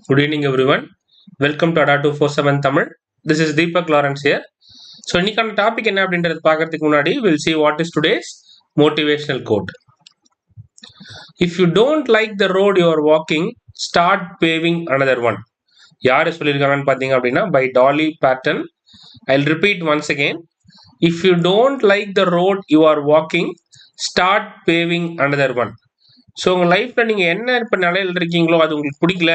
Good evening, everyone. Welcome to Adda247 Tamil. This is Deepak Lawrence here. So, இன்னைக்கான topic என்ன அப்படின்றது பார்க்கறதுக்கு முன்னாடி we'll see what is today's motivational quote. If you don't like the road you are walking, start paving another one. யாரு சொல்லியிருக்காங்கன்னு பார்த்தீங்க அப்படின்னா by Dolly Parton. I'll repeat once again. If you don't like the road you are walking, start paving another one. So உங்கள் லைஃப்பில் நீங்கள் என்ன இப்போ நிலையில் இருக்கீங்களோ அது உங்களுக்கு பிடிக்கல,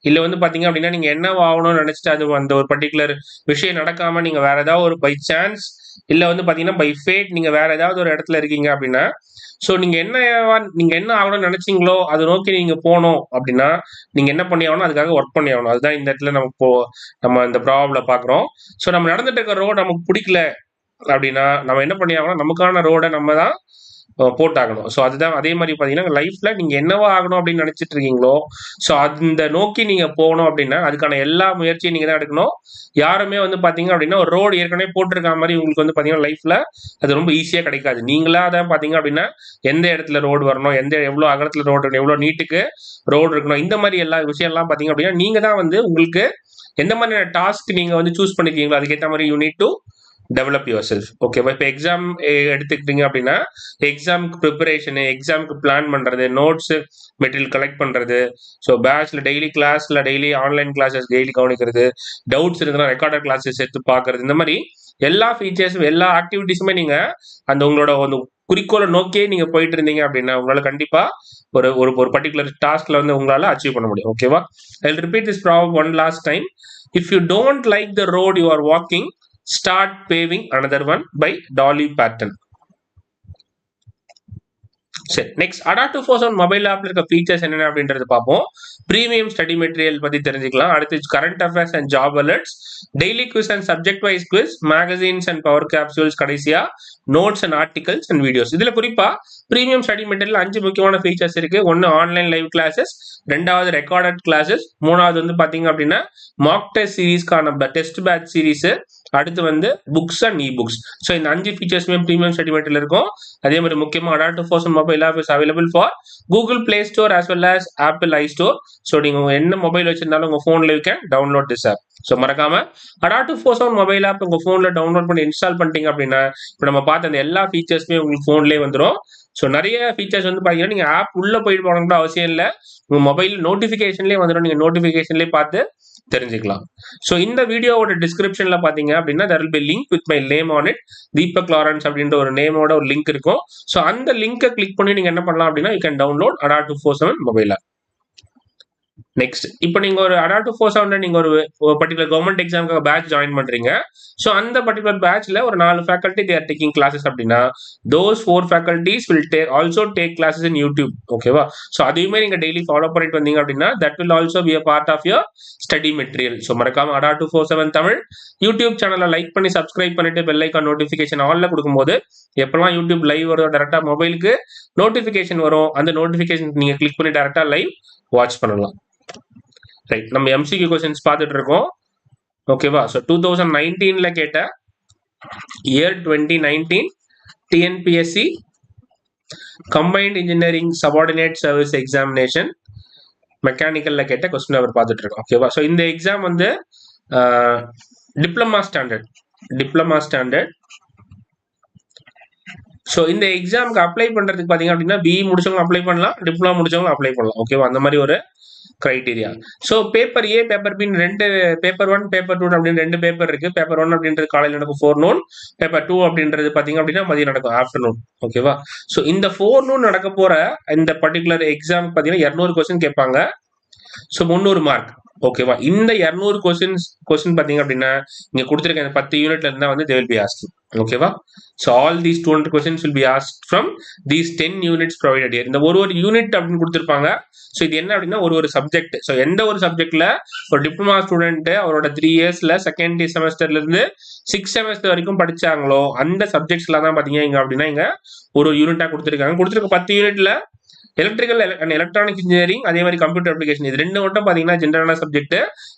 இல்லை வந்து பார்த்தீங்க அப்படின்னா நீங்கள் என்ன ஆகணும்னு நினச்சிட்டு அது அந்த ஒரு பர்டிகுலர் விஷயம் நடக்காமல் நீங்கள் வேறு ஏதாவது ஒரு பை சான்ஸ் இல்லை வந்து பார்த்தீங்கன்னா பை ஃபேட் நீங்கள் வேறு ஏதாவது ஒரு இடத்துல இருக்கீங்க அப்படின்னா, ஸோ நீங்கள் என்ன ஆகணும்னு நினச்சிங்களோ அதை நோக்கி நீங்கள் போகணும் அப்படின்னா நீங்கள் என்ன பண்ணி ஆகணும், அதுக்காக ஒர்க் பண்ணி ஆகணும். அதுதான் இந்த இடத்துல நம்ம இந்த ப்ராப்ளம் பார்க்குறோம். ஸோ நம்ம நடந்துட்டு இருக்க ரோடு நமக்கு பிடிக்கல அப்படின்னா நம்ம என்ன பண்ணி ஆகணும், நமக்கான ரோடை நம்ம தான் போட்டாகணும். ஸோ அதுதான் அதே மாதிரி பார்த்தீங்கன்னா லைஃப்ல நீங்க என்னவா ஆகணும் அப்படின்னு நினைச்சிட்டு இருக்கீங்களோ, ஸோ அந்த நோக்கி நீங்க போகணும் அப்படின்னா அதுக்கான எல்லா முயற்சியும் நீங்க தான் எடுக்கணும். யாருமே வந்து பாத்தீங்க அப்படின்னா ஒரு ரோடு ஏற்கனவே போட்டிருக்க மாதிரி உங்களுக்கு வந்து பாத்தீங்கன்னா லைஃப்ல அது ரொம்ப ஈஸியா கிடைக்காது. நீங்களா தான் பாத்தீங்க அப்படின்னா எந்த இடத்துல ரோடு வரணும், எவ்வளவு அகலத்துல ரோடு இருக்கணும், எவ்வளவு நீட்டுக்கு ரோடு இருக்கணும், இந்த மாதிரி எல்லா விஷயம் எல்லாம் பாத்தீங்க அப்படின்னா நீங்க தான் வந்து உங்களுக்கு எந்த மாதிரியான டாஸ்க் நீங்க வந்து சூஸ் பண்ணிருக்கீங்களோ அதுக்கேற்ற மாதிரி you need to develop your self. ஓகேவா? இப்போ எக்ஸாம் எடுத்துக்கிட்டீங்க அப்படின்னா எக்ஸாமுக்கு ப்ரிப்பரேஷனு, எக்ஸாமுக்கு பிளான் பண்ணுறது, நோட்ஸு மெட்டீரியல் கலெக்ட் பண்ணுறது, ஸோ பேட்ச்ல டெய்லி கிளாஸில் டெய்லி ஆன்லைன் கிளாஸஸ் டெய்லி கவனிக்கிறது, டவுட்ஸ் இருந்தால் ரெக்கார்டட் கிளாஸஸ் எடுத்து பார்க்கறது, இந்த மாதிரி எல்லா ஃபீச்சர்ஸும் எல்லா ஆக்டிவிட்டீஸுமே நீங்கள் அந்த உங்களோட ஒரு குறிக்கோளை நோக்கியே நீங்கள் போயிட்டு இருந்தீங்க அப்படின்னா உங்களால் கண்டிப்பாக ஒரு பர்டிகுலர் டாஸ்க்ல வந்து உங்களால் அச்சீவ் பண்ண முடியும். ஓகேவா? I will repeat this problem one last time. If you don't like the road you are walking, start paving another one by Dolly Parton. சரி, நெக்ஸ்ட் Adda247 மொபைல் ஆப்ல இருக்க ஃபீச்சர்ஸ் என்னென்ன அப்படின்றது பார்ப்போம். பிரீமியம் ஸ்டடி மெட்டீரியல் பத்தி தெரிஞ்சுக்கலாம். அடுத்து current affairs and job alerts, daily quiz and subject wise quiz, magazines and power capsules, கடைசியா notes and articles and videos. இதுல குறிப்பா பிரீமியம் ஸ்டடி மெட்டீரியல் 5 முக்கியமான ஃபீச்சர்ஸ் இருக்கு. ஒன்னு ஆன்லைன் லைவ் கிளாஸஸ், ரெண்டாவது ரெக்கார்டட் கிளாஸஸ், மூணாவது வந்து பாத்தீங்க அப்படின்னா மாக் டெஸ்ட் சீரீஸ்க்கான டெஸ்ட் பேட்ச் சீரீஸ், அடுத்து வந்து books and e books. So இந்த 5 ஃபீச்சர்ஸ்மே பிரீமியம் ஸ்டடி மெட்டீரியல் இருக்கும். அதே மாதிரி முக்கியமாக Adda247 mobile app is available for Google Play Store as well as RPLI store. So நீங்கள் என்ன மொபைல் வச்சிருந்தாலும் உங்கள் ஃபோனில் you can download this app. So மறக்காம Adda247 மொபைல் ஆப் உங்கள் ஃபோனில் டவுன்லோட் பண்ணி இன்ஸ்டால் பண்ணிட்டீங்க அப்படின்னா இப்போ நம்ம பார்த்த அந்த எல்லா ஃபீச்சர்ஸுமே உங்களுக்கு ஃபோன்லேயே வந்துடும். ஸோ நிறைய ஃபீச்சர்ஸ் வந்து பார்த்தீங்கன்னா நீங்கள் ஆப் உள்ளே போயிட்டு போகணும் கூட அவசியம் இல்லை, உங்கள் மொபைல் நோட்டிஃபிகேஷன்லேயே வந்துடும். நீங்கள் நோட்டிஃபிகேஷன்லேயே பார்த்து தெரிஞ்சுக்கலாம். ஸோ இந்த வீடியோவோட டிஸ்கிரிப்ஷன்ல பாத்தீங்க அப்படின்னா there will be link with my name on it, Deepak Lawrence அப்படின்ற ஒரு நேமோட ஒரு லிங்க் இருக்கும். ஸோ அந்த லிங்கை கிளிக் பண்ணி நீங்க என்ன பண்ணலாம் அப்படின்னா you can download Adda247 mobile app. Next, இப்போ நீங்க ஒரு Adda247 நீங்க ஒரு பர்டிகுலர் கவர்மெண்ட் எக்ஸாமுக்கு பேட்ச் ஜாயின் பண்றீங்க. ஸோ அந்த பர்டிகுலர் பேட்ச்ல ஒரு 4 faculty they are taking classes அப்படின்னா those 4 faculties will also take classes in YouTube. ஓகேவா? ஸோ அதையுமே நீங்க டெய்லி ஃபாலோ பண்ணிட்டு வந்தீங்க அப்படின்னா that will also be a part of your study material. So மறக்காம Adda247 தமிழ் யூடியூப் சேனலை லைக் பண்ணி சப்ஸ்கிரைப் பண்ணிட்டு பெல் ஐக்கான் நோட்டிஃபிகேஷன் ஆன்ல கொடுக்கும்போது எப்பெல்லாம் யூடியூப் லைவ் வரும் டேரக்டா மொபைலுக்கு நோட்டிஃபிகேஷன் வரும். அந்த நோட்டிஃபிகேஷன் நீங்க கிளிக் பண்ணி டேரக்டா லைவ் வாட்ச் பண்ணலாம். ரைட், நம்ம MCQ கொஸ்டின்ஸ் பார்த்துட்டு இருக்கோம். ஓகேவா? ஸோ 2019ல கேட்ட year 2019 TNPSC combined engineering subordinate service examination மெக்கானிக்கல்ல கேட்ட கொஸ்டின் அவர் பார்த்துட்டு இருக்கோம். ஓகேவா? ஸோ இந்த எக்ஸாம் வந்து டிப்ளமா ஸ்டாண்டர்ட். ஸோ இந்த எக்ஸாமுக்கு அப்ளை பண்றதுக்கு பாத்தீங்க அப்படின்னா BE முடிச்சவங்க அப்ளை பண்ணலாம், டிப்ளமா முடிச்சவங்க அப்ளை பண்ணலாம். ஓகேவா? அந்த மாதிரி ஒரு கிரைட்டீரியா. So paper A paper B ரெண்டு, பேப்பர் 1 பேப்பர் 2 அப்படின்னு 2 பேப்பர் இருக்கு. பேப்பர் 1 அப்படின்றது காலையில் நடக்கும் ஃபோர்நூன், பேப்பர் 2 அப்படின்றது பாத்தீங்க அப்படின்னா மதியம் நடக்கும் ஆஃப்டர்நூன். ஓகேவா? ஸோ இந்த ஃபோர்நூன் நடக்க போற இந்த பர்டிகுலர் எக்ஸாம் பாத்தீங்கன்னா 200 கொஸ்டின் கேட்பாங்க. So 300 mark. ஓகேவா? இந்த 200 கொஸ்டின் பாத்தீங்க அப்படின்னா இங்க கொடுத்துருக்க இந்த 10 யூனிட்ல இருந்தா வந்து they will be asking. ஓகேவா? So all these 200 questions will be asked from these 10 units provided here. இந்த ஒரு யூனிட் அப்படின்னு கொடுத்துருப்பாங்க. ஸோ இது என்ன அப்படின்னா ஒரு சப்ஜெக்ட். ஸோ எந்த ஒரு சப்ஜெக்ட்ல ஒரு டிப்ளமா ஸ்டூடெண்ட் அவரோட 3 இயர்ஸ்ல செகண்ட் செமஸ்டர்ல இருந்து 6 செமஸ்டர் வரைக்கும் படிச்சாங்களோ அந்த சப்ஜெக்ட்ஸ்ல தான் பாத்தீங்க இங்க அப்படின்னா இங்க ஒரு யூனிட்டா கொடுத்துருக்க 10 யூனிட்ல எலக்ட்ரிக்கல் அண்ட் எலக்ட்ரானிக் இன்ஜினியரிங், அதே மாதிரி கம்ப்யூட்டர் அப்ளிகேஷன், இது 2 மட்டும் பாத்தீங்கன்னா ஜெனரலான சப்ஜெக்ட்,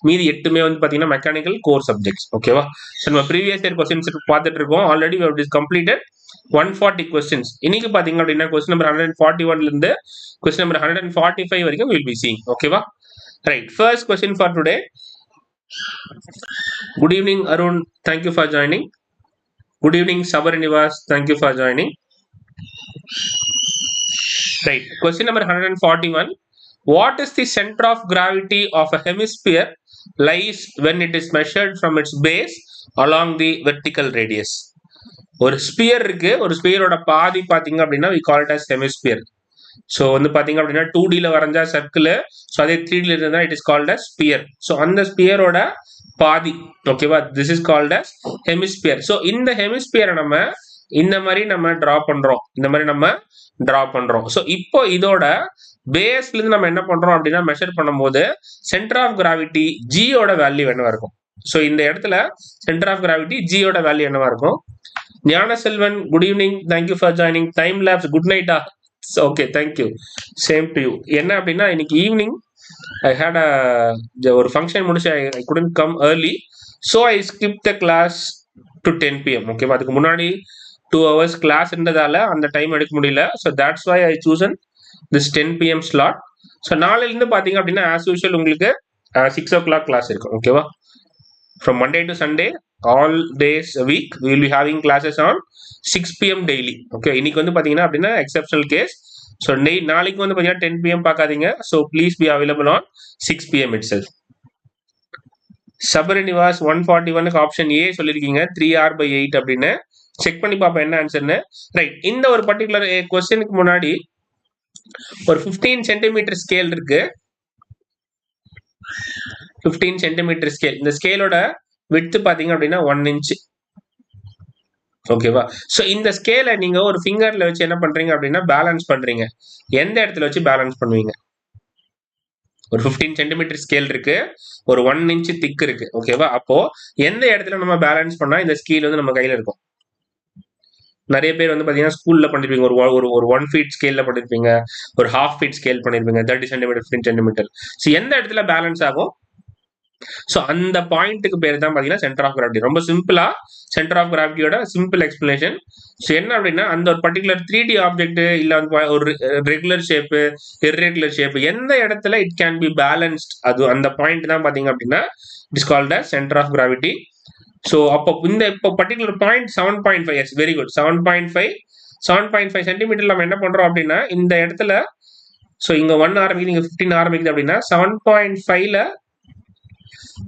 மீதி 8மே வந்து பாத்தீங்கன்னா மெக்கானிக்கல் கோர் சப்ஜெக்ட்ஸ். ஓகேவா? ஸோ நம்ம ப்ரீவியஸ் இயர் கொஸ்டின்ஸ் பார்த்துட்டு இருக்கோம். Already we have completed 140 questions. இன்னைக்கு பாத்தீங்க அப்படின்னா கொஸ்டின் நம்பர் 141ல இருந்து கொஸ்டின் நம்பர் 145 வரைக்கும் we'll be seeing. ஓகேவா? Right, first question for today. Good evening, Arun. Thank you for joining. Good evening, Sabarinivas. Thank you for joining. Right, question number 141. What is the center of gravity of a hemisphere lies when it is measured from its base along the vertical radius? ஒரு sphere இருக்கு, ஒரு ஸ்பியரோட பாதி பாத்தீங்க அப்படின்னா we call it as hemisphere. So வந்து பாத்தீங்க அப்படின்னா 2Dல வரைஞ்சா சர்க்கிள், ஸோ அதே 3Dல இருந்தா it is called as sphere. So அந்த ஸ்பியரோட பாதி, ஓகேவா, this is called as hemisphere. So இந்த ஹெமிஸ்பியரை நம்ம இந்த மாதிரி நம்ம டிரா பண்றோம். ஸோ இப்போ இதோட பேஸ்ல இருந்து நம்ம என்ன பண்றோம் அப்படின்னா மெஷர் பண்ணும்போது சென்டர் ஆஃப் கிராவிட்டி ஜியோட வேல்யூ என்னவா இருக்கும்? ஸோ இந்த இடத்துல சென்டர் ஆஃப் கிராவிட்டி ஜியோட வேல்யூ என்னவா இருக்கும்? Gnanaselvan, good evening, thank you for joining. Time lapse, good நைட்டா? Okay, thank you, same to you. என்ன அப்படின்னா இன்னைக்கு ஈவினிங் ஐ ஹேட் ஒரு ஃபங்க்ஷன் முடிச்சு I couldn't come early, so I skip the class to 10 PM. ஓகேவா, அதுக்கு முன்னாடி 2 hours கிளாஸ் இருந்ததால அந்த டைம் எடுக்க முடியல. So that's why I chosen this 10 PM slot. So நாளையிலேருந்து பார்த்தீங்க அப்படின்னா ஆஸ் யூஷுவல் உங்களுக்கு 6 o'clock கிளாஸ் இருக்கும். ஓகேவா, from Monday to Sunday, all days a week, we will be having classes on 6 PM daily. Okay, இன்னைக்கு வந்து பாத்தீங்கன்னா அப்படின்னா exceptional case. So நாளைக்கு வந்து பாத்தீங்கன்னா 10 PM பார்க்காதீங்க. So please be available on 6 PM itself. Sabarinivas 141க்கு ஆப்ஷன் ஏ சொல்லியிருக்கீங்க, 3R/8 அப்படின்னு. செக் பண்ணி பார்ப்போம் என்ன ஆன்சர்னு. ரைட், இந்த ஒரு பர்டிகுலர் கொஸ்டினுக்கு முன்னாடி ஒரு 15 சென்டிமீட்டர் ஸ்கேல் இருக்கு. 15 சென்டிமீட்டர் ஸ்கேல், இந்த ஸ்கேலோட விட்த் பாத்தீங்க அப்படின்னா 1 inch. ஓகேவா, ஸோ இந்த ஸ்கேலை நீங்க ஒரு ஃபிங்கர்ல வச்சு என்ன பண்றீங்க அப்படின்னா பேலன்ஸ் பண்றீங்க. எந்த இடத்துல வச்சு பேலன்ஸ் பண்ணுவீங்க? ஒரு 15 சென்டிமீட்டர் ஸ்கேல் இருக்கு, ஒரு 1 inch திக் இருக்கு. ஓகேவா, அப்போ எந்த இடத்துல நம்ம பேலன்ஸ் பண்ணா இந்த ஸ்கேல் வந்து நம்ம கையில இருக்கும்? நிறைய பேர் வந்து பாத்தீங்கன்னா ஸ்கூல்ல பண்ணிருப்பீங்க, ஒரு 1 feet ஸ்கேல்ல பண்ணிருப்பீங்க, ஒரு 1/2 feet ஸ்கேல் பண்ணிருப்பீங்க, 30 சென்டிமீட்டர் 15 சென்டிமீட்டர். ஸோ எந்த இடத்துல பேலன்ஸ் ஆகும்? ஸோ அந்த பாயிண்ட்டுக்கு பேர் தான் பார்த்தீங்கன்னா சென்டர் ஆஃப் கிராவிட்டி. ரொம்ப சிம்பிளா சென்டர் ஆஃப் கிராவிட்டியோட சிம்பிள் எக்ஸ்பிளேஷன். ஸோ என்ன அப்படின்னா அந்த ஒரு பர்டிகுலர் 3D ஆப்ஜெக்ட் இல்லை வந்து ஒரு ரெகுலர் ஷேப்பு, இர்ரெகுலர் ஷேப்பு, எந்த இடத்துல இட் கேன் பி பேலன்ஸ்ட், அது அந்த பாயிண்ட் தான் பார்த்தீங்க அப்படின்னா it is called as centre of gravity. So அப்போ இப்போ particular point 7.5. Yes, very good, 7.5 centimetre நம்ம என்ன பண்றோம் அப்படின்னா இந்த இடத்துல, ஸோ இங்க 1 ஆரம்பிக்குது, இங்க 15 ஆரம்பிக்குது அப்படின்னா 7.5ல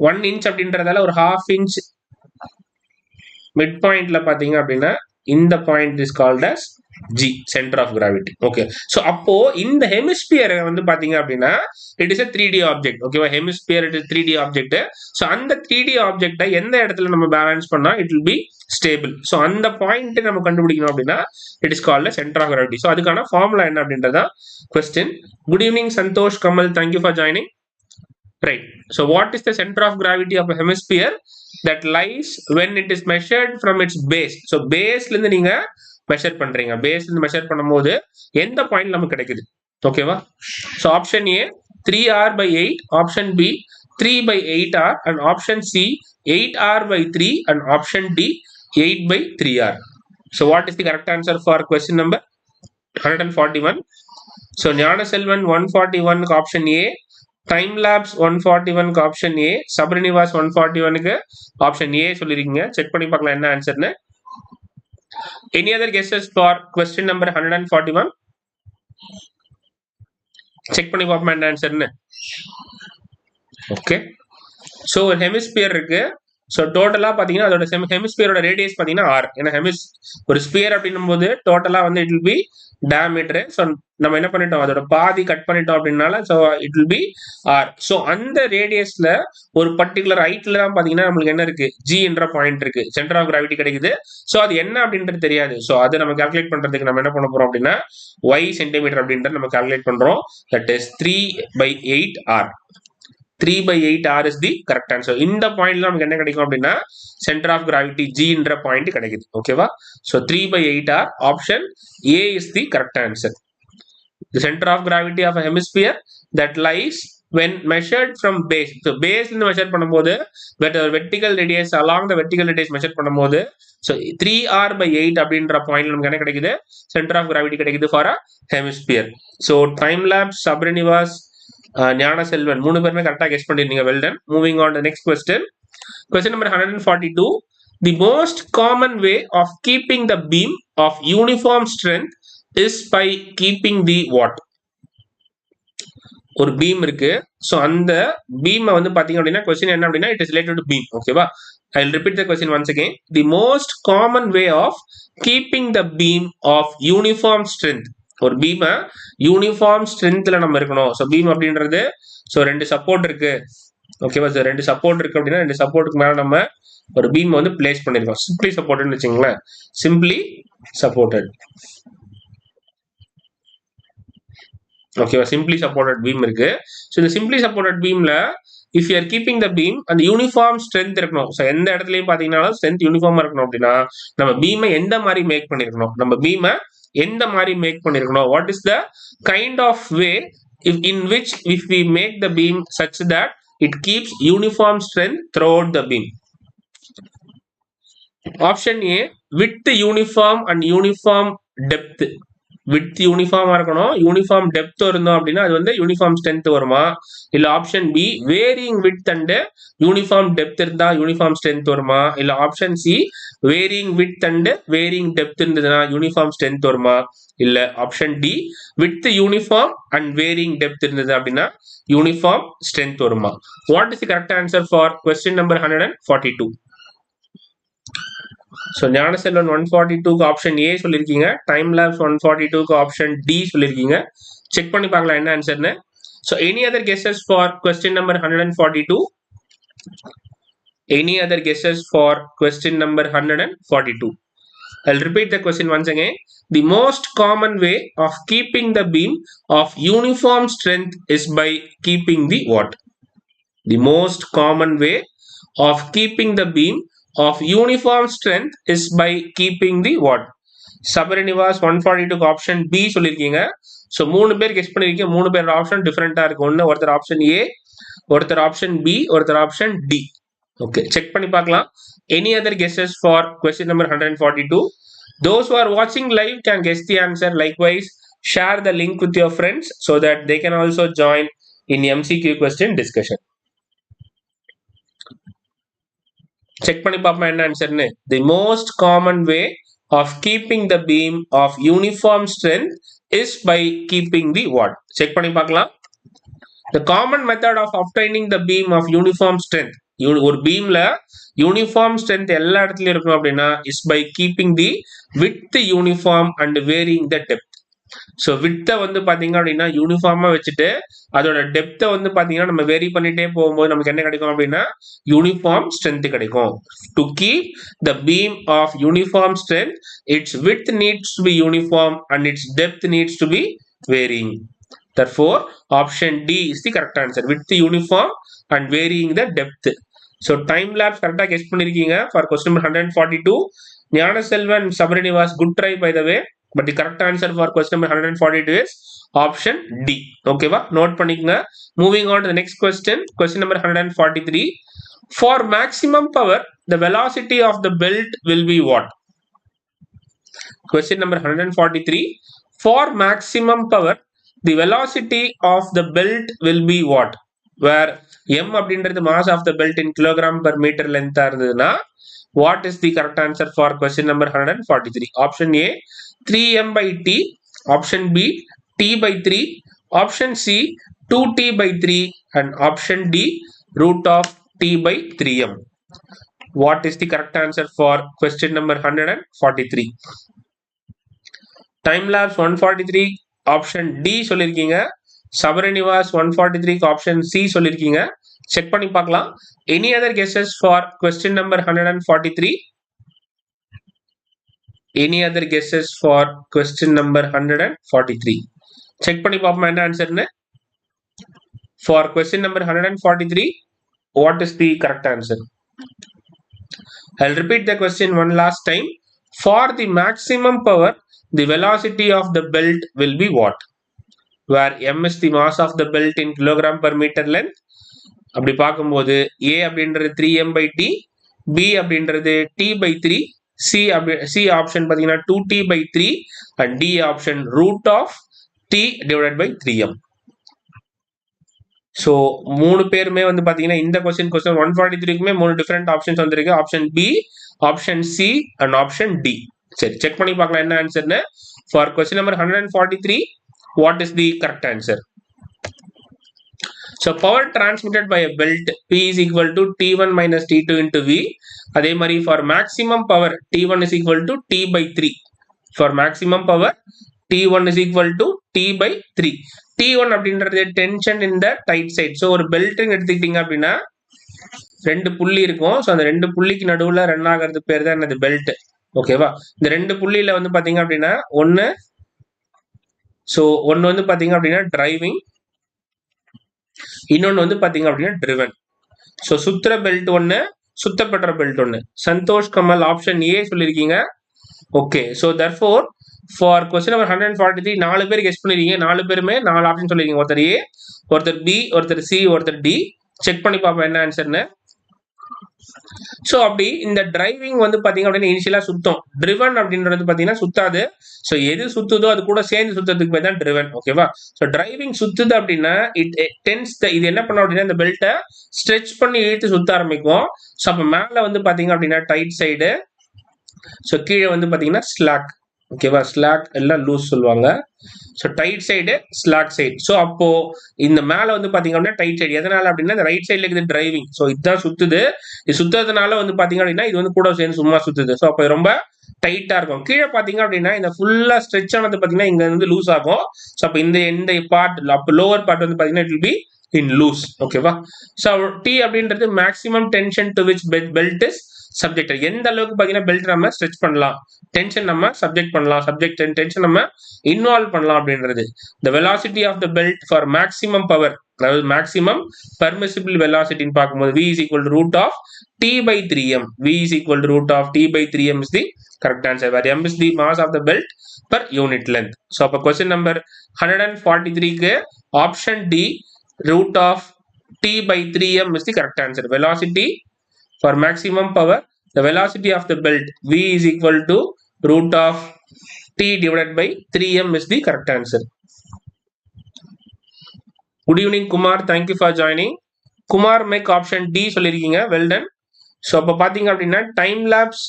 1 inch அப்படின்றதால ஒரு 1/2 inch மிட் பாயிண்ட்ல பாத்தீங்க அப்படின்னா இந்த point is called as G, centre of gravity. Okay, so அப்போ இந்த ஹெமிஸ்பியர் வந்து பாத்தீங்க அப்படின்னா it is a 3D object. ஓகேவா, hemisphere it is 3D object. So அந்த 3D ஆப்ஜெக்டை எந்த இடத்துல நம்ம பேலன்ஸ் பண்ணா it will be stable. So அந்த பாயிண்ட் நம்ம கண்டுபிடிக்கணும் அப்படின்னா it is called centre of gravity. So அதுக்கான ஃபார்முலா என்ன அப்படின்றதான் question. Good evening Santosh Kamal, thank you for joining. Right, so what is the center of gravity of a hemisphere that lies when it is measured from its base? So base ல இருந்து நீங்க measure பண்றீங்க, பேஸ்ல இருந்து measure பண்ணும்போது எந்த பாயிண்ட் நமக்கு கிடைக்குது? ஓகேவா, so option A 3R/8, option B 3/8R, and option C 8R/3, and option D 8/3R. So what is the correct answer for question number 141? So Gnanaselvan 141க்கு ஆப்ஷன் ஏ, டைம் லேப்ஸ் 141க்கு option A, Sabarinivas 141க்கு option A சொல்லிருக்கீங்க. Check பண்ணி பார்க்கலாம் என்ன ஆன்சர்னு. Any other guesses for question number 141? செக் பண்ணி பார்ப்போம் என்ன ஆன்சர்னு. ஓகே, ஸோ ஒரு ஹெமிஸ்பியர் இருக்கு. ஸோ டோட்டலா பாத்தீங்கன்னா அதோட ஹெமிஸ்பியரோட ரேடியஸ் பாத்தீங்கன்னா ஆர். ஏன்னா ஒரு ஸ்பியர் அப்படின்னும் போது டோட்டலா வந்து it will be diameter. So நம்ம என்ன பண்ணிட்டோம், அதோட பாதி கட் பண்ணிட்டோம் அப்படின்னால so it will be R. So அந்த ரேடியஸ்ல ஒரு பர்டிகுலர் ஹைட்ல தான் பாத்தீங்கன்னா நம்மளுக்கு என்ன இருக்கு, ஜி என்ற பாயிண்ட் இருக்கு, சென்டர் ஆஃப் கிராவிட்டி கிடைக்குது. ஸோ அது என்ன அப்படின்றது தெரியாது. ஸோ அதை நம்ம கால்குலேட் பண்றதுக்கு நம்ம என்ன பண்ண போறோம் அப்படின்னா y சென்டிமீட்டர் அப்படின்றத நம்ம கால்குலேட் பண்றோம். That is 3/8R. 3/8R is the correct answer. இந்த பாயிண்ட்ல நமக்கு என்ன கிடைக்கும் அப்படின்னா சென்டர் ஆஃப் கிராவிட்டி G என்ற பாயிண்ட் கிடைக்குது. ஓகேவா, so 3/8R, option A is the correct answer. The center of gravity of a hemisphere that lies when measured from base. So base இருந்து மெஷர் பண்ணும்போது vertical radius along the vertical radius மெஷர் பண்ணும்போது so 3R/8 அப்படின்ற பாயிண்ட்ல நமக்கு என்ன கிடைக்குது, centre of gravity கிடைக்குது for a hemisphere. So time lapse, Sabarinivas, Gnanaselvan 3 பேருமே கரெக்டா கெஸ் பண்ணிருந்தீங்க. Well done. Moving on to next question. Question number 142. The most common way of keeping the beam of uniform strength is by keeping the what? ஒரு beam இருக்கு. So அந்த பீமை வந்து பாத்தீங்க அப்படின்னா கொஸ்டின் என்ன அப்படின்னா it is related to beam. ஓகேவா? I will repeat the question once again. The most common way of keeping the beam of uniform strength. ஒரு பீமை யூனிஃபார்ம் ஸ்ட்ரென்த்ல நம்ம இருக்கணும். ஸோ பீம் அப்படின்றது ஸோ 2 சப்போர்ட் இருக்கு. ஓகேவா? ஸோ 2 சப்போர்ட் இருக்கு அப்படின்னா 2 சப்போர்ட்டுக்கு மேல நம்ம ஒரு பீம் வந்து பிளேஸ் பண்ணிருக்கோம். சிம்பிளி சப்போர்ட்னு வச்சுங்களேன். Simply supported. ஓகேவா? சிம்பிளி சப்போர்ட்டட் பீம் இருக்கு. ஸோ இந்த சிம்பிளி சப்போர்ட்டட் பீம்ல if you are keeping the beam அந்த யூனிஃபார்ம் ஸ்ட்ரென்த் இருக்கணும். ஸோ எந்த இடத்துலயும் பாத்தீங்கன்னாலும் ஸ்ட்ரென்த் யூனிஃபார்மா இருக்கணும் அப்படின்னா நம்ம பீமை எந்த மாதிரி மேக் பண்ணிருக்கணும்? நம்ம பீமை எந்த மாதிரி மேக் பண்ணிருக்கணும்? What is the kind of way in which if we make the beam such that it keeps uniform strength throughout the beam? Option A, width uniform and uniform depth. width யூனிஃபார்மா இருக்கணும், uniform depth இருந்தோம் அப்படின்னா அது வந்து uniform strength வருமா? இல்ல option B varying width and uniform depth இருந்தா uniform strength வருமா? இல்ல option C varying width and varying depth இருந்ததுன்னா யூனிஃபார்ம் ஸ்ட்ரென்த் வருமா? இல்ல option D width uniform and varying depth இருந்தது அப்படின்னா யூனிஃபார்ம் ஸ்ட்ரென்த் வருமா? What is the correct answer for question number 142? So Gnanaselvan 142க்கு ஆப்ஷன் ஏ சொல்லியிருக்கீங்க. டைம் லேப்ஸ் 142க்கு option D சொல்லியிருக்கீங்க. செக் பண்ணி பார்க்கலாம் என்ன ஆன்சர்னு. So any other guesses for question number 142? Any other guesses for question number 142? I'll repeat the question once again. The most common way of keeping the beam of uniform strength is by keeping the what? The most common way of keeping the beam of uniform strength is by keeping the what? Sabrinivas 142 option B சொல்லிருக்கீங்க. So 3 பேர் guess பண்ணிருக்கீங்க. 3 பேர் option டிஃபரெண்டா இருக்கு. ஒன்னு ஒருத்தர் option A, ஒருத்தர் option B, ஒருத்தர் option D. Okay, check பண்ணி பார்க்கலாம். Any other guesses for question number 142? Those who are watching live can guess the answer. Likewise, share the link with your friends so that they can also join in MCQ question discussion. Check பண்ணி பார்ப்போம் என்ன ஆன்சர்னு. The most common way of keeping the beam of uniform strength is by keeping the what? Check பண்ணி பார்க்கலாம். The common method of obtaining the beam of uniform strength. ஒரு பீம்ல uniform strength எல்லா இடத்துலயும் இருக்கணும் அப்படின்னா is by keeping the width uniform and varying the depth. So வித்தை வந்து பாத்தீங்க அப்படின்னா யூனிஃபார்மா வச்சுட்டு அதோட டெப்த்தை வந்து பாத்தீங்கன்னா நம்ம வேரி பண்ணிட்டே போகும்போது நமக்கு என்ன கிடைக்கும் அப்படின்னா யூனிஃபார்ம் ஸ்ட்ரென்த் கிடைக்கும். To keep the beam of uniform strength its width needs to be uniform and its depth needs to be varying. Therefore, option D is the correct answer. With the uniform and varying the depth. So time lapse correct guess பண்ணிருக்கீங்க for question number 142. ஞான Selvan சபரினிவாஸ் good try by the way, but the correct answer for question number 142 is option D. ஓகேவா? Note பண்ணிக்கங்க. Moving on to the next question, question number 143. For maximum power, the velocity of the belt will be what? Question number 143. For maximum power, the velocity of the belt will be what? Where m அப்படின்றது mass of the belt in kilogram per meter length இருந்ததுன்னா what is the correct answer for question number 143? Option A 3m by t, option B t by 3, option C 2t by 3 and option D root of t by 3m. What is the correct answer for question number 143? Time lapse 143 option D சொல்லிருக்கீங்க. Sabarinivas 143 option C சொல்லிருக்கீங்க. Check பண்ணி பார்க்கலாம். Any other guesses for question number 143? Any other guesses for question number 143? Check பண்ணி பார்ப்போம் என்ன ஆன்சர்னு. For question number 143, what is the correct answer? I'll repeat the question one last time. For the maximum power, the velocity of the belt will be what? Where m is the mass of the belt in kilogram per meter length. அப்படி பார்க்கும்போது a அப்படின்றது 3m by t, b அப்படின்றது t by 3, c option பார்த்தீங்கன்னா 2t by 3 and d option root of t divided by 3m. So 3 பேருமே வந்து பார்த்தீங்கன்னா இந்த கொஸ்டின் 143க்குமே 3 டிஃப்ரெண்ட் ஆப்ஷன்ஸ் வந்திருக்கு. Option B, option C and option D. சரி, செக் பண்ணி பார்க்கலாம் என்ன ஆன்சர்னு. For question number 143, what is the correct answer? So power transmitted by a belt P is equal to T1 minus T2 into V. அதே மாதிரி for maximum power T1 is equal to T by 3. For maximum power T1 is equal to T by 3. T1 அப்படின்றது tension in the tight side. So ஒரு பெல்ட்னு எடுத்துக்கிட்டீங்க அப்படின்னா 2 புள்ளி இருக்கும். So அந்த 2 புள்ளிக்கு நடுவில் ரன் ஆகிறது பேர் தான் என்னது? பெல்ட். ஓகேவா? இந்த 2 புள்ளியில வந்து பார்த்தீங்க அப்படின்னா ஒன்று வந்து பார்த்தீங்க அப்படின்னா டிரைவிங், இன்னொன்று வந்து பார்த்தீங்க அப்படின்னா ட்ரிவன். ஸோ சுத்துற பெல்ட் ஒன்று, சுத்தப்படுற பெல்ட் ஒன்று. சந்தோஷ் கமல் ஆப்ஷன் ஏ சொல்லியிருக்கீங்க. Okay, so therefore for question number 143 4 பேர் கெஸ் பண்ணிருக்கீங்க. 4 பேருமே 4 ஆப்ஷன் சொல்லிருக்கீங்க. ஒருத்தர் ஏ, ஒருத்தர் பி, ஒருத்தர் சி, ஒருத்தர் டி. செக் பண்ணி பார்ப்போம் என்ன ஆன்சர்னு. ஸோ அப்படி இந்த டிரைவிங் வந்து பார்த்தீங்க அப்படின்னா இனிஷியலாக சுத்தம். ட்ரிவன் அப்படின்றது பார்த்தீங்கன்னா சுத்தாது. ஸோ எது சுத்துதோ அது கூட சேர்ந்து சுத்தத்துக்கு பேர் தான் ட்ரிவன். ஓகேவா? ஸோ டிரைவிங் சுத்துது அப்படின்னா இது என்ன பண்ணும் அப்படின்னா இந்த பெல்ட்டை ஸ்ட்ரெச் பண்ணி இழுத்து சுத்த ஆரம்பிக்கும். ஸோ அப்போ மேலே வந்து பார்த்தீங்க அப்படின்னா டைட் சைடு, ஸோ கீழே வந்து பார்த்தீங்கன்னா ஸ்லாக். ஓகேவா? ஸ்லாக் எல்லாம் லூஸ் சொல்லுவாங்க. So tight side, slack side. So அப்போ இந்த மேலே வந்து பார்த்தீங்க அப்படின்னா டைட் சைடு. எதனால அப்படின்னா இந்த ரைட் சைடில் இருக்குது டிரைவிங். ஸோ இதுதான் சுத்துது. இது சுத்துறதுனால வந்து பார்த்தீங்க அப்படின்னா இது வந்து கூட சேர்ந்து சும்மா சுத்துது. ஸோ அப்போ ரொம்ப டைட்டாக இருக்கும். கீழே பார்த்தீங்க அப்படின்னா இந்த ஃபுல்லாக ஸ்ட்ரெச் ஆனது பார்த்தீங்கன்னா இங்கே வந்து லூஸ் ஆகும். ஸோ அப்போ இந்த பார்ட், அப்போ லோவர் பார்ட் வந்து பார்த்தீங்கன்னா it will be in loose. ஓகேவா? ஸோ டி அப்படின்றது maximum tension to which belt is subject. எந்த அளவுக்கு பார்த்தீங்கன்னா பெல்ட் நம்ம ஸ்ட்ரெச் பண்ணலாம், டென்ஷன் நம்ம சப்ஜெக்ட் பண்ணலாம், சப்ஜெக்ட் டென்ஷன் நம்ம இன்வால்வ் பண்ணலாம் அப்படின்றது. the velocity of the belt for maximum power, அதாவது மேக்ஸிமம் பர்மிசிபிள் வெலாசிட்டின்னு பார்க்கும்போது v is equal to root of t by 3m. v is equal to root of t by 3m is the correct answer, where m is the mass of the belt per unit length. So அப்போ question number 143க்கு option D, root of t by 3m is the correct answer. Velocity for maximum power, the velocity of the belt v is equal to root of t divided by 3m is the correct answer. Good evening Kumar, thank you for joining. Kumar make option D சொல்லிருக்கீங்க. Well done. So அப்போ பார்த்தீங்க அப்படின்னா time lapse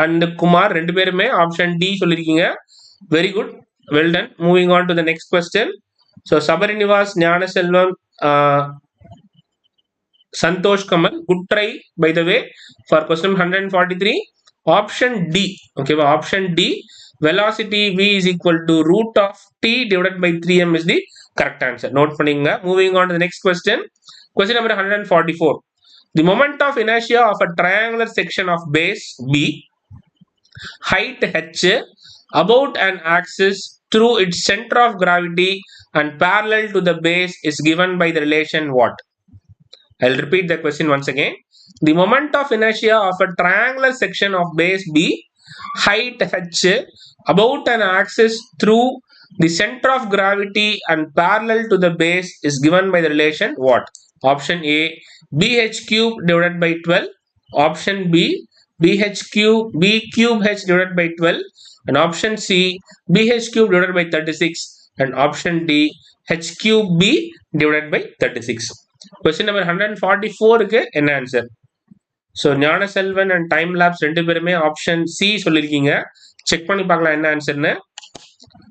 and Kumar ரெண்டு பேருமே option D சொல்லியிருக்கீங்க. Very good, well done. Moving on to the next question. So Sabarinivas, Gnanaselvam, Santosh Kamal, good try by the way for question 143. Option D, okay, option D, velocity v is equal to root of t divided by 3m is the correct answer. Note panninga. Moving on to the next question. Question number 144. The moment of inertia of a triangular section of base B, height h, about an axis through its center of gravity and parallel to the base is given by the relation what? I'll repeat the question once again. The moment of inertia of a triangular section of base B, height h, about an axis through the center of gravity and parallel to the base is given by the relation what? Option A, bh cube divided by 12. Option B, b cube h divided by 12. And option C, bh cube divided by 36. And option D, h cube b divided by 36. Question number 144 க்கு என்ன ஆன்சர்? So Gnanaselvan and time lapse ரெண்டு பேருமே option C சொல்லியிருக்கீங்க. Check பண்ணி பார்க்கலாம் என்ன ஆன்சர்னு.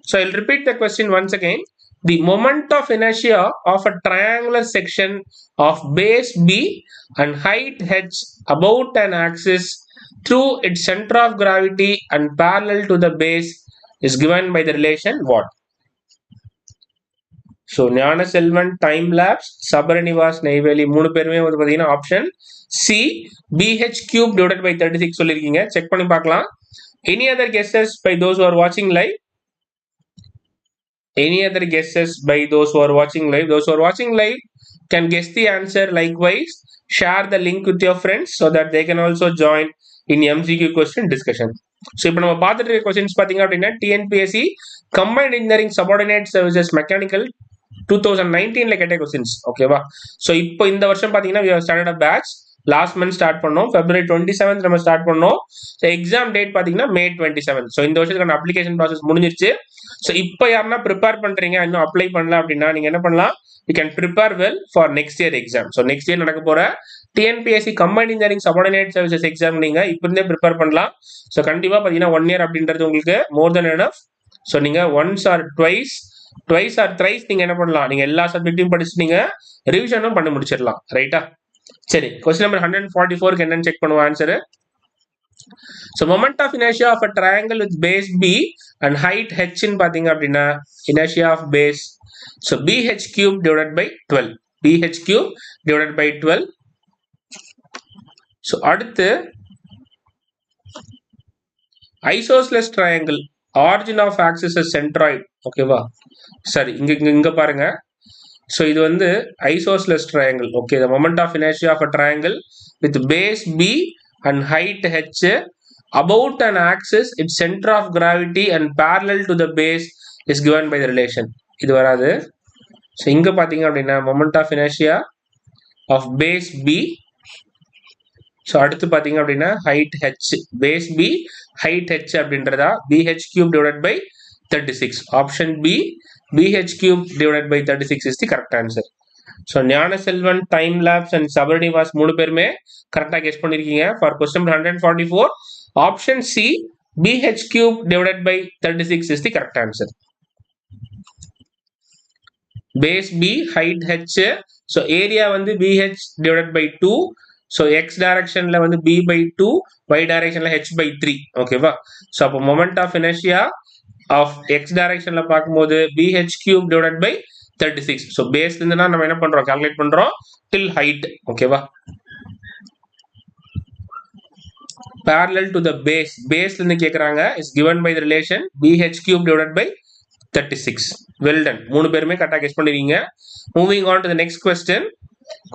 So I'll repeat the question once again. The moment of inertia of a triangular section of base B and height h about an axis through its center of gravity and parallel to the base is given by the relation what? So Gnanaselvan, time lapse, Sabarinivas, Neyveli மூணு பேருமே வந்து பார்த்தீங்கன்னா option C, BH cube divided by 36 சொல்லியிருக்கீங்க. Check பண்ணி பார்க்கலாம். Any other guesses by those who are வாட்சிங் live? Any other guesses by those who are watching live? Those who are watching live can guess the answer. Likewise, share the link with your friends so that they can also join in MCQ question discussion. So, இப்போ நம்ம பார்த்துட்டு இருக்க questions பார்த்தீங்க அப்படின்னா TNPSC Combined Engineering Subordinate Services Mechanical 2019ல கேட்ட questions. ஓகேவா? So இப்போ இந்த வருஷம் பார்த்தீங்கன்னா we have started a batch. Last month start பண்ணோம். February 27th நம்ம ஸ்டார்ட் பண்ணோம். ஸோ எக்ஸாம் டேட் பார்த்தீங்கன்னா May 27. ஸோ இந்த வருஷத்துக்கான அப்ளிகேஷன் ப்ராசஸ் முடிஞ்சிருச்சு. ஸோ இப்போ யாருன்னா ப்ரிப்பேர் பண்ணுறீங்க இன்னும் அப்ளை பண்ணல அப்படின்னா நீங்கள் என்ன பண்ணலாம், you can prepare well for next year exam. So next year நடக்க போகிற TNPSC combined engineering subordinate services exam நீங்கள் இப்போ இருந்தே ப்ரிப்பேர் பண்ணலாம். ஸோ கண்டிப்பாக பார்த்தீங்கன்னா 1 இயர் அப்படின்றது உங்களுக்கு மோர் தென் எனஃப். ஸோ நீங்கள் once R twice or thrice நீங்கள் என்ன பண்ணலாம், நீங்கள் எல்லா சப்ஜெக்ட்டையும் படிச்சு நீங்கள் ரிவிஷனும் பண்ணி முடிச்சிடலாம். ரைட்டா? சரி, கொஸ்டின் நம்பர் 144க்கு என்னன்னு செக் பண்ணுவோம் answer. So moment of inertia of a triangle with base B and height h in பாத்தீங்க அப்படின்னா inertia of base, so BH cube divided by 12, BH cube divided by 12. So அடுத்து isosceles triangle, origin of axis is centroid. ஓகேவா? சரி, இங்க பாருங்க. So இது வந்து isosceles triangle. Okay, the moment of inertia of a triangle with base B and height h about an axis, its center of gravity and parallel to the base is given by the relation. இது வராது. So இங்க பாத்தீங்க அப்படின்னா moment of inertia of base B. So அடுத்து பாத்தீங்க அப்படின்னா height h, base B height h அப்படின்றதா BH cube divided by 36. Option B, BH cube divided by 36 is the correct answer. So Gnanaselvan, time lapse and Sabarinivas 3 பேருமே கரெக்டாக guess பண்ணிருக்கீங்க. For question 144, option C BH cube divided by 36 is the correct answer. Base B, height h, so area வந்து BH divided by 2, so x directionல வந்து B by 2, y directionல h by 3. ஓகேவா? So அப்போ moment of inertia of x directionல பார்க்கும்போது BH cube divided by 36. So base இருந்துனா நம்ம என்ன பண்றோம், calculate பண்றோம் till height. ஓகேவா? parallel to the base, base இருந்து கேக்குறாங்க, is given by the relation BH cube divided by 36. Well done. 3 பேருமே கரெக்டா கெஸ் பண்ணிருக்கீங்க. Moving on to the next question.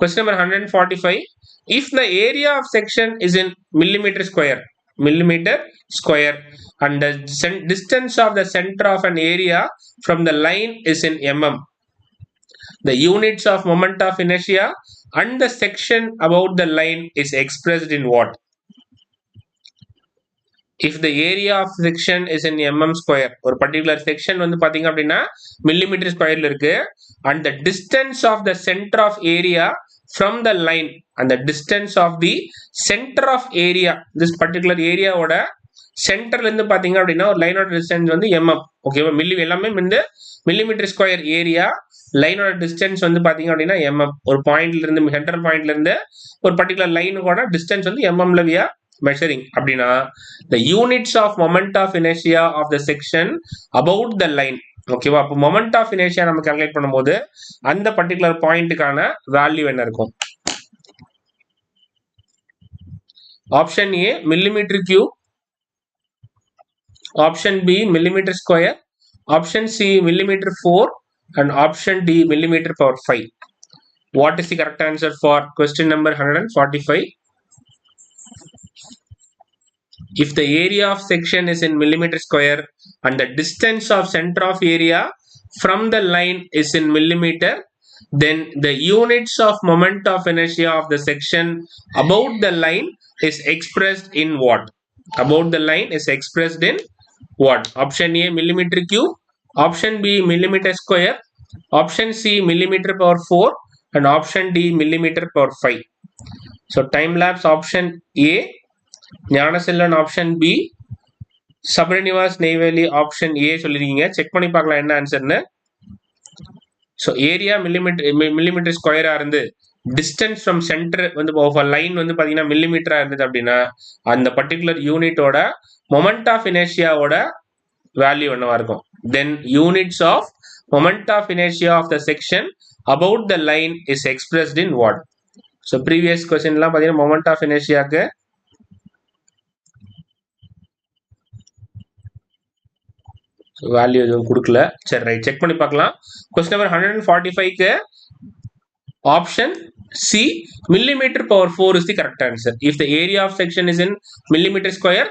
Question number 145. If the area of section is in millimeter square and the distance of the center of an area from the line is in mm, the units of moment of inertia and the section about the line is expressed in what? If the area of section is in mm square, ஒரு particular section வந்து பாத்தீங்க அப்படின்னா millimeter squareல இருக்கு, and the distance of the center of area from the line, and the distance of the center of area, this particular area ஓட சென்டர்ல இருந்து பாத்தீங்க அப்படின்னா ஒரு லைனோட டிஸ்டன்ஸ் வந்து mm. ஓகேவா? எல்லாமே வந்து மில்லிமீட்டர் ஸ்கொயர் ஏரியா, லைனோட டிஸ்டன்ஸ் வந்து பாத்தீங்க அப்படின்னா mm. ஒரு பாயிண்ட்ல இருந்து, சென்ட்ரல் பாயிண்ட்ல இருந்து ஒரு பர்டிகுலர் லைனுக்கோட டிஸ்டன்ஸ் வந்து mm ல measuring அப்படின்னா the units of moment of inertia of the section about the line. ஓகேவா? அப்போ moment of inertia நம்ம கால்குலேட் பண்ணும்போது அந்த பர்டிகுலர் பாயிண்ட்டுக்கான வேல்யூ என்ன இருக்கும்? Option A millimetre cube, option B millimeter square, option C millimeter 4, and option D millimeter power 5. What is the correct answer for question number 145? If the area of section is in millimeter square and the distance of center of area from the line is in millimeter, then the units of moment of inertia of the section about the line is expressed in what? About the line is expressed in what? Option A millimeter cube, option B millimeter square, option C millimeter power 4, and option D millimeter power 5. So time lapse option A, Gnanaselvan option B, Sabarinivas Neyveli option A சொல்லிருக்கீங்க. Check பண்ணி பார்க்கலாம் என்ன ஆன்சர்னு. So area millimetre ஸ்கொயரா இருந்து distance from centre வந்து line வந்து பாத்தீங்கன்னா மில்லிமீட்டரா இருந்தது அப்படின்னா அந்த பர்டிகுலர் யூனிட்டோட மொமெண்ட் ஆஃப் இனர்ஷியாவோட வேல்யூ என்னவா இருக்கும்? Then units of moment of inertia of the section about the line is expressed in what? So previous கொஸ்டின்லாம் பாத்தீங்கன்னா மொமெண்ட் ஆஃப் இனர்ஷியாக்கு வேல்யூ எதுவும் கொடுக்கல. சரி, ரைட், செக் பண்ணி பார்க்கலாம். கொஸ்டின் நம்பர் 145க்கு option C millimeter power 4 is the correct answer. If the area of section is in millimeter square,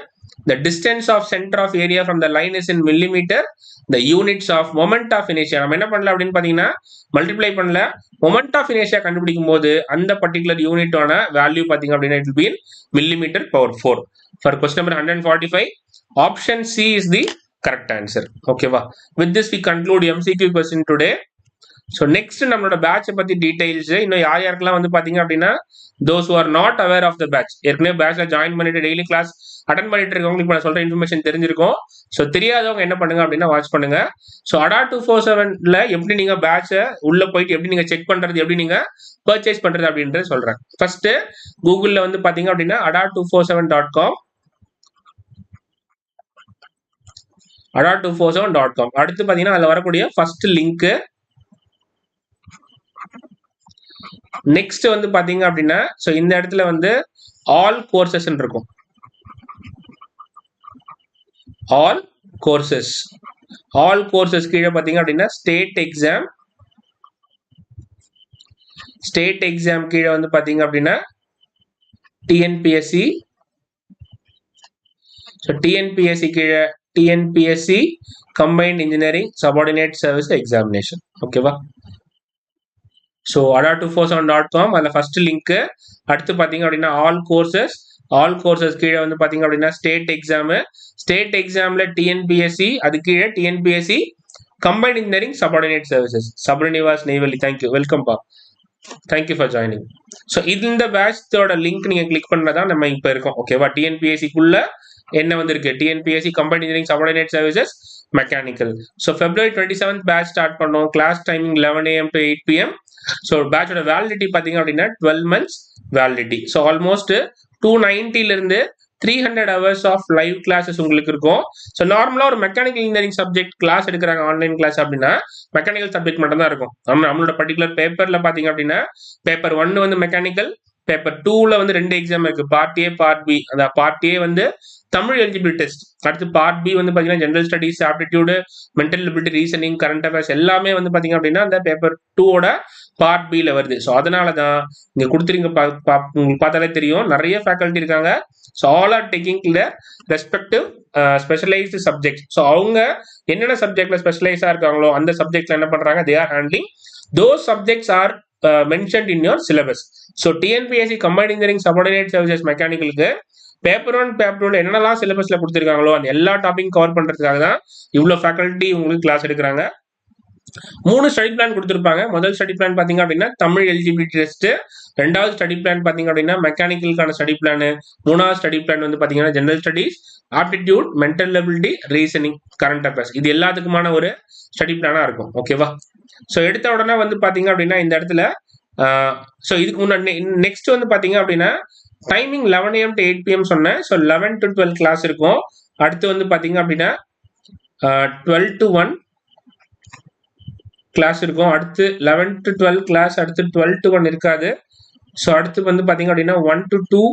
the distance of center of area from the line is in millimeter, the units of moment of inertia நம்ம என்ன பண்ணலாம் அப்படின்னு பாத்தீங்கன்னா multiply பண்ணல, moment of inertia கண்டுபிடிக்கும் போது அந்த particular யூனிட்டான value பாத்தீங்க அப்படின்னா it will be in millimeter power 4. For question number 145, option C is the correct answer. Okay va. With this we conclude MCQ question today. So next நம்மளோட batch பத்தி details இன்னும் யார் யாருக்கெல்லாம் வந்து பாத்தீங்க அப்படின்னா those who are not aware of the batch, ஏற்கனவே பேட்ச்ல join பண்ணிட்டு டெய்லி கிளாஸ் அட்டன் பண்ணிட்டு இருக்கவங்களுக்கு நான் சொல்ற இன்ஃபர்மேஷன் தெரிஞ்சிருக்கும். ஸோ தெரியாதவங்க என்ன பண்ணுங்க அப்படின்னா வாட்ச் பண்ணுங்க. ஸோ ADA247ல எப்படி நீங்க பேட்சை உள்ள போயிட்டு எப்படி நீங்க செக் பண்றது, எப்படி நீங்க பர்ச்சேஸ் பண்றது அப்படின்றது சொல்றேன். ஃபர்ஸ்ட் கூகுள்ல வந்து பாத்தீங்க அப்படின்னா ADA247.com, ADA247.com. அடுத்து பாத்தீங்கன்னா அதுல வரக்கூடிய ஃபர்ஸ்ட் லிங்க். நெக்ஸ்ட் வந்து பாத்தீங்க அப்படின்னா ஸோ இந்த இடத்துல வந்து ஆல் கோர்சஸ் இருக்கும். ஆல் கோர்சஸ், ஆல் கோர்சஸ் கீழே பாத்தீங்க அப்படின்னா ஸ்டேட் எக்ஸாம், ஸ்டேட் எக்ஸாம் கீழே வந்து பாத்தீங்க அப்படின்னா டிஎன்பிஎஸ்சி, ஸோ டிஎன்பிஎஸ்சி கீழே TNPSC combined engineering subordinate service examination. ஓகேவா. ஸோ ADA247.com அதில் ஃபர்ஸ்ட் லிங்க். அடுத்து பார்த்தீங்க அப்படின்னா ஆல் கோர்சஸ், ஆல் கோர்சஸ் கீழே வந்து பார்த்தீங்க அப்படின்னா ஸ்டேட் எக்ஸாமு, ஸ்டேட் எக்ஸாமில் டிஎன்பிஎஸ்சி, அது கீழே TNPSC combined engineering subordinate services. Sabarinivas Neyveli, thank you, welcome பா, தேங்க்யூ ஃபார் ஜாயினிங். ஸோ இந்த பேட்சோட லிங்க் நீங்கள் கிளிக் பண்ணதா நம்ம இப்போ இருக்கோம். ஓகேவா. டிஎன்பிஎஸ்சிக்குள்ள என்ன வந்திருக்கு, TNPSC combined engineering subordinate services mechanical. So February 27th batch start பண்ணோம். Class timing 11 AM to 8 PM. So பேட்சோட வேலிடிட்டி பார்த்தீங்க அப்படின்னா 12 months வேலிடிட்டி. ஸோ ஆல்மோஸ்ட் 290ல இருந்து 300 hours ஆஃப் லைவ் கிளாஸஸ் உங்களுக்கு இருக்கும். ஸோ நார்மலாக ஒரு மெக்கானிக்கல் இன்ஜினியரிங் சப்ஜெக்ட் கிளாஸ் எடுக்கிறாங்க ஆன்லைன் கிளாஸ் அப்படின்னா மெக்கானிக்கல் சப்ஜெக்ட் மட்டும் தான் இருக்கும். நம்மளோட பர்டிகுலர் பேப்பர்ல பார்த்தீங்க அப்படின்னா பேப்பர் 1 வந்து மெக்கானிக்கல், பேப்பர் 2ல வந்து 2 எக்ஸாம் இருக்கு, பார்ட் ஏ பார்ட் பி. அந்த பார்ட் ஏ வந்து தமிழ் எலிஜிபிலிட்டி டெஸ்ட், அடுத்து பார்ட் பி வந்து பாத்தீங்கன்னா general studies, aptitude, mental ability, reasoning, current affairs எல்லாமே வந்து பாத்தீங்க அப்படின்னா அந்த பேப்பர் 2ஓட பார்ட் பில வருது. ஸோ அதனால தான் இங்க கொடுத்துருங்க, உங்களுக்கு பார்த்தாலே தெரியும் நிறைய ஃபேக்கல்ட்டி இருக்காங்க. So all are taking the respective specialised subject. So அவங்க என்னென்ன சப்ஜெக்ட்ல ஸ்பெஷலைஸா இருக்காங்களோ அந்த சப்ஜெக்ட்ல என்ன பண்றாங்க, they are handling those subjects are mentioned in your syllabus. So TNPSC combined engineering subordinate services மெக்கானிக்கலுக்கு பேப்பர் 1 பேப்பர் 2 என்னெல்லாம் சிலபஸ்ல கொடுத்துருக்காங்களோ அந்த எல்லா டாபிக் கவர் பண்றதுக்காக தான் இவ்வளவு ஃபேக்கல்ட்டி உங்களுக்கு கிளாஸ் எடுக்கிறாங்க. 3 ஸ்டடி பிளான் கொடுத்துருப்பாங்க. முதல் ஸ்டடி பிளான் பாத்தீங்க அப்படின்னா தமிழ் எலிஜிபிலிட்டி டெஸ்ட், ரெண்டாவது ஸ்டடி பிளான் பாத்தீங்க அப்படின்னா மெக்கானிக்கலுக்கான ஸ்டடி பிளான், மூணாவது ஸ்டடி பிளான் வந்து பாத்தீங்கன்னா general studies, aptitude, mental ability, reasoning, current affairs. இது எல்லாத்துக்குமான ஒரு ஸ்டடி பிளானா இருக்கும். ஓகேவா. ஸோ எடுத்த உடனே வந்து பாத்தீங்க அப்படின்னா இந்த இடத்துல ஸோ இதுக்கு முன்னாடி நெக்ஸ்ட் வந்து பாத்தீங்க அப்படின்னா டைமிங் 11 AM to 8 PM சொன்னேன். ஸோ 11 to 12 கிளாஸ் இருக்கும். அடுத்து வந்து பாத்தீங்க அப்படின்னா 12 to 1 கிளாஸ் இருக்கும். அடுத்து 11 to 12 கிளாஸ், அடுத்து 12 to 1 இருக்காது. ஸோ அடுத்து வந்து பாத்தீங்க அப்படின்னா 1 to 2,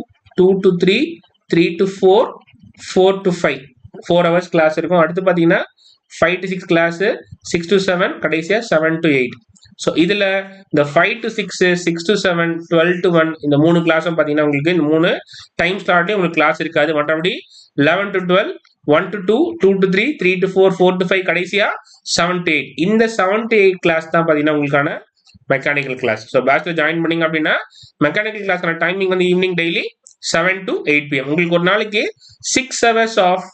2 to 3, 3 to 4, 4 to 5 4 hours class இருக்கும். அடுத்து பாத்தீங்கன்னா 5 to 6 கிளாஸ், 6 to 7, கடைசியா 7 to 8. ஸோ இதுல இந்த 5 to 6, 6 to 7, 12 to 1 இந்த 3 கிளாஸும் பாத்தீங்கன்னா உங்களுக்கு இந்த 3 டைம் ஸ்லாட்லயே உங்களுக்கு கிளாஸ் இருக்காது. மற்றபடி 11 to 12, 1 to 2, 2 to 3, 3 to 4, 4 to 5, கடைசியா 7 to 8. இந்த 7 to 8 கிளாஸ் தான் பாத்தீங்கன்னா உங்களுக்கான மெக்கானிக்கல் கிளாஸ். ஸோ பேட்ச்ல ஜாயின் பண்ணீங்க அப்படின்னா மெக்கானிக்கல் கிளாஸ்க்கான டைமிங் வந்து ஈவினிங் டெய்லி 7 to 8 PM. உங்களுக்கு ஒரு நாளைக்கு 6 hours ஆஃப்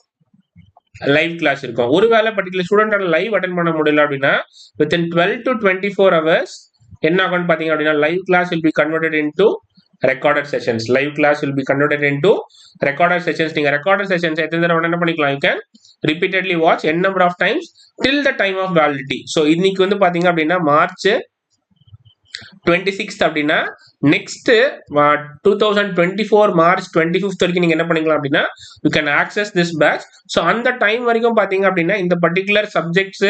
லைவ் கிளாஸ் இருக்கும். ஒருவேளை பர்டிகுலர் ஸ்டூடெண்டால லைவ் அட்டென்ட் பண்ண முடியல அப்படின்னா within 12 to 24 hours என்ன ஆகும்னு பாத்தீங்க அப்படின்னா live class will be converted into recorded sessions. Live class will be converted into recorded sessions. நீங்க recorded sessions எத்தனை தடவை என்ன பண்ணிக்கலாம், you can repeatedly watch n number of times till the time of validity. So இன்னைக்கு வந்து பாத்தீங்க அப்படின்னா March 26th அப்படின்னா நெக்ஸ்ட் 2024 மார்ச் 25th வரைக்கும் நீங்க என்ன பண்ணிக்கலாம் அப்படின்னா you can access this batch. So அந்த டைம் வரைக்கும் பாத்தீங்க அப்படின்னா இந்த பர்டிகுலர் சப்ஜெக்ட்ஸ்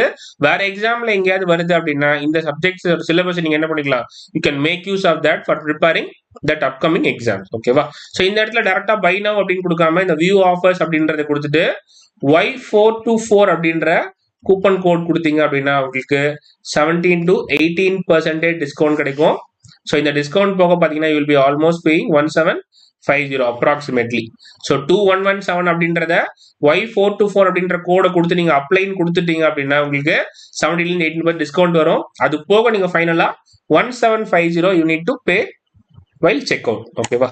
வேற எக்ஸாம்ல எங்கேயாவது வருது அப்படின்னா இந்த சப்ஜெக்ட்ஸ் சிலபஸ் நீங்க என்ன பண்ணிக்கலாம், you can make use of that for preparing that upcoming exams. ஓகேவா. ஸோ இந்த இடத்துல டைரக்டா பை நவ் அப்படின்னு கொடுக்காம இந்த வியூ ஆஃபர்ஸ் அப்படின்றத கொடுத்துட்டு Y424 அப்படின்ற கூப்பன் கோட் கொடுத்தீங்க அப்படின்னா உங்களுக்கு 17 to 18% டிஸ்கவுண்ட் கிடைக்கும். ஸோ இந்த டிஸ்கவுண்ட் போக பார்த்தீங்கன்னா you will be almost paying 1750 approximately. So 2117 அப்படின்றத Y424 அப்படின்ற கோடை கொடுத்து நீங்க அப்ளைன்னு கொடுத்துட்டீங்க அப்படின்னா உங்களுக்கு 17 to 18% டிஸ்கவுண்ட் வரும். அது போக நீங்க ஃபைனலா 1750 you need to pay while checkout. ஓகேவா.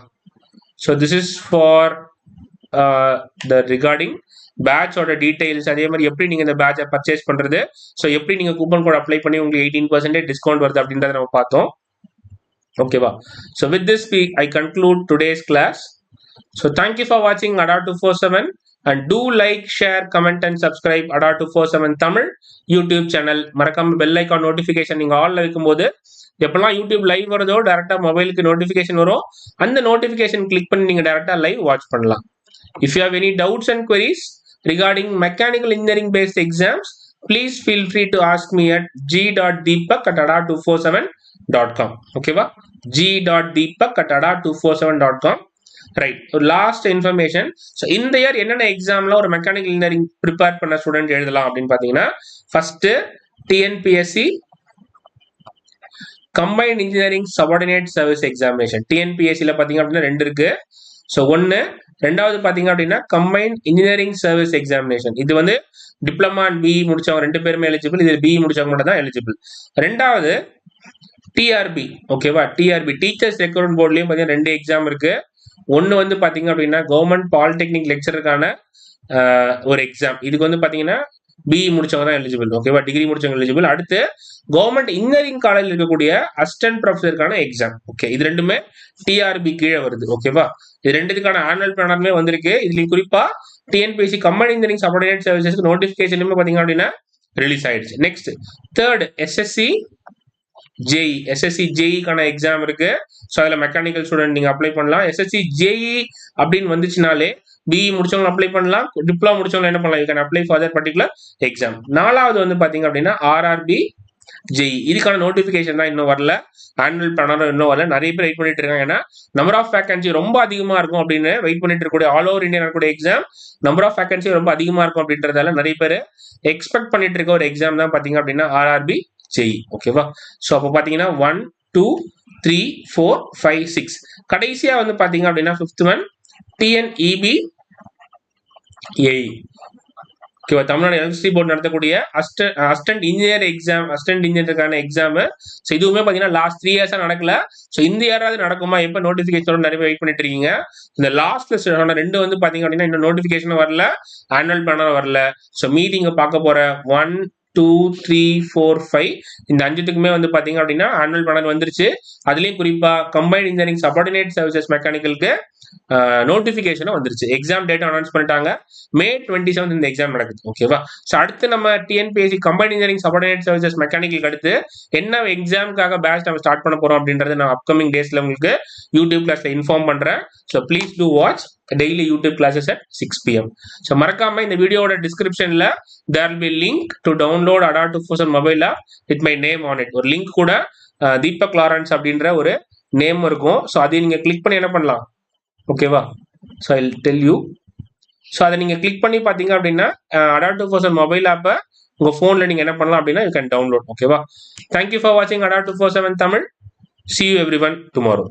So this is for the regarding batch ஓட டீடைல்ஸ், அதே மாதிரி எப்படி நீங்க இந்த பேட்சை பர்ச்சேஸ் பண்றது, ஸோ எப்படி நீங்க கூப்பன் கோட் அப்ளை பண்ணி உங்களுக்கு 18% டிஸ்கவுண்ட் வருது அப்படின்றத நம்ம பார்த்தோம். ஓகேவா? So with this I conclude today's class. So thank you for watching Adda247 and do like, share, comment and subscribe Adda247 Tamil YouTube channel. மறக்காம பெல் ஐகான் நோட்டிஃபிகேஷன் நீங்க ஆல்ல வைக்கும்போது எப்பெல்லாம் யூடியூப் லைவ் வருதோ டைரக்டா மொபைலுக்கு நோட்டிஃபிகேஷன் வரும். அந்த நோட்டிஃபிகேஷன் கிளிக் பண்ணி நீங்க டைரக்டா லைவ் வாட்ச் பண்ணலாம். If you have any doubts and queries regarding mechanical engineering based exams, please feel free to ask me at g.deepak@adda247.com. okay va? g.deepak@adda247.com. right, last information. So in the year என்னென்ன எக்ஸாம்ல ஒரு mechanical engineering prepare பண்ண student எழுதலாம் அப்படின்னு பாத்தீங்கன்னா, first TNPSC combined engineering subordinate service examination. TNPSC ல பாத்தீங்க அப்படின்னா ரெண்டு இருக்கு. ஸோ ரெண்டாவது பாத்தீங்க அப்படின்னா கம்பைன்ட் இன்ஜினியரிங் சர்வீஸ் எக்ஸாமினேஷன். இது வந்து டிப்ளமா அண்ட் பிஇ முடிச்சவங்க ரெண்டு பேருமே எலிஜிபிள். இது பிஇ முடிச்சவங்க மட்டும் தான் எலிஜிபிள். ரெண்டாவது TRB. ஓகேவா? TRB டீச்சர்ஸ் ரெக்ரூட்மெண்ட் போர்ட்லயும் பாத்தீங்கன்னா ரெண்டு எக்ஸாம் இருக்கு. ஒன்னு வந்து பாத்தீங்க அப்படின்னா கவர்மெண்ட் பாலிடெக்னிக் லெக்சருக்கான ஒரு எக்ஸாம். இதுக்கு வந்து பாத்தீங்கன்னா பிஇ முடிச்சவங்க தான் எலிஜிபிள். ஓகேவா? டிகிரி முடிச்சவங்க எலிஜிபிள். அடுத்து கவர்மெண்ட் இன்ஜினியரிங் காலேஜில் இருக்கக்கூடிய அசிஸ்டன்ட் ப்ரொஃபஸருக்கான எக்ஸாம். ஓகே, இது ரெண்டுமே TRB கீழே வருது. ஓகேவா? இது ரெண்டுத்துக்கான ஆனுவல் பிளானருமே வந்திருக்கு. இதுலயும் குறிப்பா TNPSC combined engineering subordinate services நோட்டிபிகேஷனுமே பாத்தீங்க அப்படின்னா ரிலீஸ் ஆயிடுச்சு. நெக்ஸ்ட் தேர்ட் SSC JEக்கான எக்ஸாம் இருக்கு. ஸோ அதுல மெக்கானிக்கல் ஸ்டூடெண்ட் நீங்க அப்ளை பண்ணலாம். SSC JE அப்படின்னு வந்துச்சுனாலே பிஇ முடிச்சவங்க அப்ளை பண்ணலாம், டிப்ளமா முடிச்சவங்க என்ன பண்ணலாம், you can apply for that particular exam. நாலாவது வந்து பாத்தீங்க அப்படின்னா RRB JE. இதுக்கான நோட்டிபிகேஷன் தான் இன்னும் வரல, ஆனுவல் பிளானரும் இன்னும் வரல. நிறைய பேர் வெயிட் பண்ணிட்டு இருக்காங்க. ஏன்னா நம்பர் ஆஃப் வேகன்சி ரொம்ப அதிகமா இருக்கும் அப்படின்னு வெயிட் பண்ணிட்டு இருக்கக்கூடிய ஆல் ஓவர் இந்தியா இருக்கக்கூடிய எக்ஸாம் நம்பர் ஆஃப் வேகன்சி ரொம்ப அதிகமா இருக்கும் அப்படின்றதால நிறைய பேர் எக்ஸ்பெக்ட் பண்ணிட்டு இருக்க ஒரு எக்ஸாம் தான் பாத்தீங்க அப்படின்னா RRB JE. ஓகேவா? ஸோ அப்போ பாத்தீங்கன்னா 1 2 3 4 5 6 கடைசியா வந்து பாத்தீங்க அப்படின்னா 5th ஒன் TNEBAE. ஓகேவா? தமிழ்நாடு எலக்ட்ரிசிட்டி போர்டு நடத்தக்கூடிய அசிஸ்டன்ட் இன்ஜினியர் எக்ஸாம், அசிஸ்டன்ட் இன்ஜினியருக்கான எக்ஸாம். ஸோ இதுவுமே பாத்தீங்கன்னா லாஸ்ட் 3 இயர்ஸா நடக்கல. ஸோ இந்த இயராவது நடக்குமா, எப்ப நோட்டிபிகேஷன் நிறைய வெயிட் பண்ணிட்டு இருக்கீங்க. இந்த லாஸ்ட்ல சொன்ன ரெண்டு வந்து பாத்தீங்க அப்படின்னா இன்னும் நோட்டிபிகேஷன் வரல, ஆனுவல் பிளானர் வரல. ஸோ மீதி இங்க பார்க்க போற 1 2 3 4 5 இந்த அஞ்சுத்துக்குமே வந்து பாத்தீங்க அப்படின்னா ஆனுவல் பிளானர் வந்துருச்சு. அதுலயும் குறிப்பா கம்பைன்ட் இன்ஜினியரிங் சபார்டினேட் சர்வீசஸ் மெக்கானிக்கலுக்கு நோட்டிபிகேஷனும் வந்துருச்சு. எக்ஸாம் டேட் அனௌன்ஸ் பண்ணிட்டாங்க. May 27 இந்த எக்ஸாம் நடக்குது. ஓகேவா? ஸோ அடுத்து நம்ம TNPSC combined engineering subordinate services மெக்கானிக்கலுக்கு அடுத்து என்ன எக்ஸாமுக்காக பேட்ச் நம்ம ஸ்டார்ட் பண்ண போறோம் அப்படின்றது நான் அப்கமிங் டேஸ்ல உங்களுக்கு யூடியூப் கிளாஸ்ல இன்ஃபார்ம் பண்றேன். So please do watch daily YouTube classes at 6 PM. So மறக்காம இந்த வீடியோட டிஸ்கிரிப்ஷன்ல there will be link to download Adda247 mobile app with my name on it. ஒரு லிங்க் கூட தீபக் லாரன்ஸ் அப்படின்ற ஒரு நேம் இருக்கும். ஸோ அதை நீங்க கிளிக் பண்ணி என்ன பண்ணலாம், ஓகேவா? So I will tell you. So அதை நீங்க கிளிக் பண்ணி பாத்தீங்க அப்படின்னா Adda247 மொபைல் ஆப்பை உங்க போன்ல நீங்க என்ன பண்ணலாம் அப்படின்னா யூ கேன் டவுன்லோட். ஓகேவா? தேங்க்யூ ஃபார் வாட்சிங் Adda247 Tamil. See you everyone tomorrow.